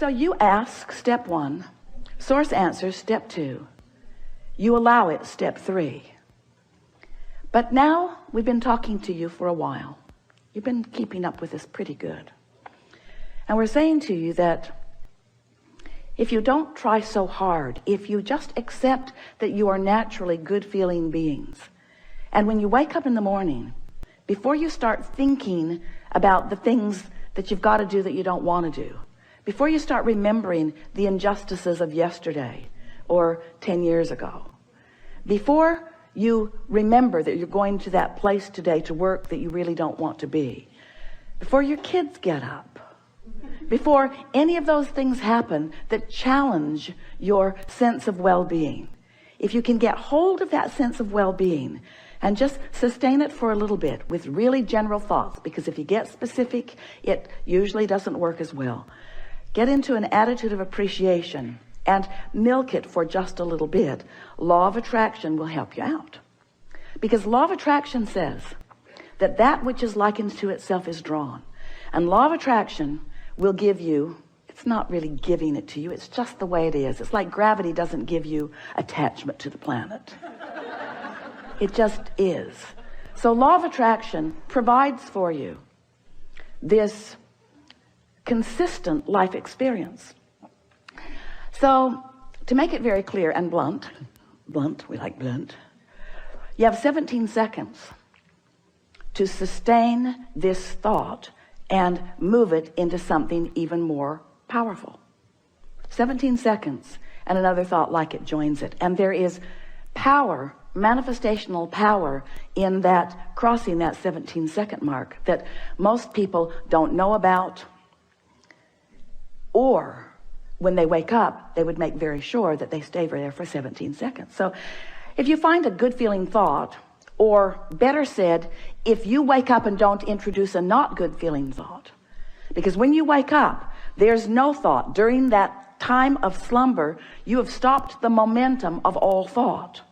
So you ask, step 1. Source answers, step 2. You allow it, step 3. But now we've been talking to you for a while. You've been keeping up with us pretty good. And we're saying to you that if you don't try so hard, if you just accept that you are naturally good feeling beings, and when you wake up in the morning, before you start thinking about the things that you've got to do that you don't want to do, before you start remembering the injustices of yesterday or 10 years ago, before you remember that you're going to that place today to work that you really don't want to be, before your kids get up, before any of those things happen that challenge your sense of well-being, if you can get hold of that sense of well-being and just sustain it for a little bit with really general thoughts, because if you get specific, it usually doesn't work as well. Get into an attitude of appreciation and milk it for just a little bit. Law of attraction will help you out, because law of attraction says that that which is likened to itself is drawn, and law of attraction will give you, it's not really giving it to you, it's just the way it is. It's like gravity doesn't give you attachment to the planet. It just is. So law of attraction provides for you this consistent life experience. So to make it very clear and blunt, we like blunt, you have 17 seconds to sustain this thought and move it into something even more powerful. 17 seconds and another thought like it joins it. And there is power, manifestational power, in that crossing that 17-second mark that most people don't know about, or when they wake up, they would make very sure that they stay there for 17 seconds. So if you find a good feeling thought, or better said, if you wake up and don't introduce a not good feeling thought, because when you wake up, there's no thought. During that time of slumber, you have stopped the momentum of all thought.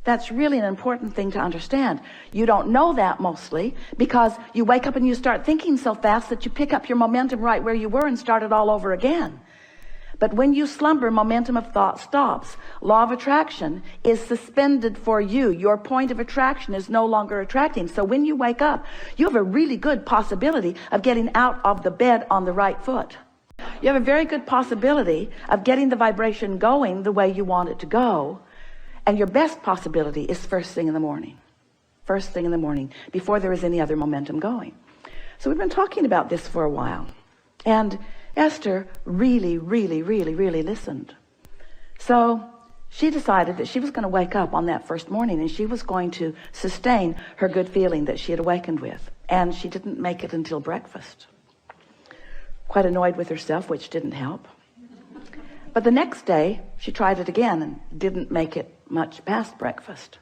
That's really an important thing to understand. You don't know that mostly because you wake up and you start thinking so fast that you pick up your momentum right where you were and start it all over again. But when you slumber, momentum of thought stops. Law of attraction is suspended for you. Your point of attraction is no longer attracting. So when you wake up, you have a really good possibility of getting out of the bed on the right foot. You have a very good possibility of getting the vibration going the way you want it to go. And your best possibility is first thing in the morning. First thing in the morning, before there is any other momentum going. So we've been talking about this for a while. And Esther really listened. So she decided that she was going to wake up on that first morning and she was going to sustain her good feeling that she had awakened with. And she didn't make it until breakfast. Quite annoyed with herself, which didn't help. But the next day, she tried it again and didn't make it much past breakfast.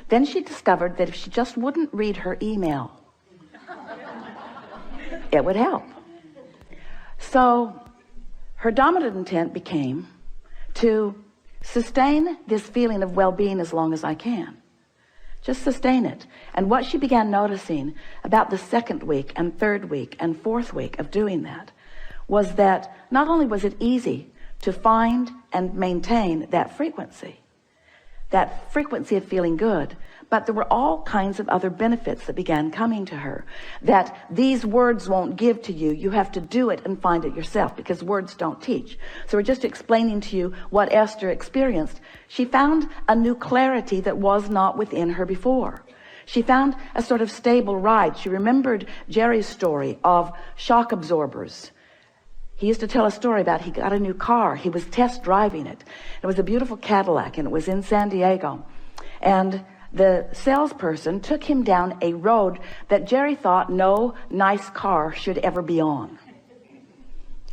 Then she discovered that if she just wouldn't read her email, it would help. So her dominant intent became to sustain this feeling of well-being as long as I can. Just sustain it. And what she began noticing about the second week and third week and fourth week of doing that was that not only was it easy to find and maintain that frequency of feeling good, but there were all kinds of other benefits that began coming to her that these words won't give to you. You have to do it and find it yourself, because words don't teach. So we're just explaining to you what Esther experienced. She found a new clarity that was not within her before. She found a sort of stable ride. She remembered Jerry's story of shock absorbers. He used to tell a story about he got a new car. He was test driving it. It was a beautiful Cadillac, and it was in San Diego. And the salesperson took him down a road that Jerry thought no nice car should ever be on.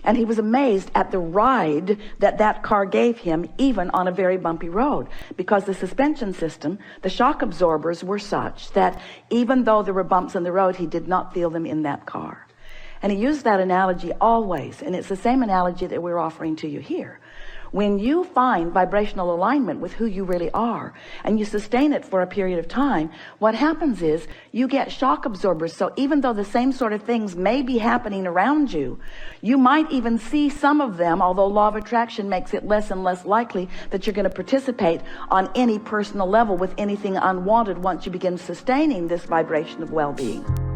And he was amazed at the ride that that car gave him, even on a very bumpy road, because the suspension system, the shock absorbers were such that even though there were bumps in the road, he did not feel them in that car. And he used that analogy always, and it's the same analogy that we're offering to you here. When you find vibrational alignment with who you really are and you sustain it for a period of time, what happens is you get shock absorbers. So even though the same sort of things may be happening around you, you might even see some of them, although law of attraction makes it less and less likely that you're going to participate on any personal level with anything unwanted once you begin sustaining this vibration of well-being.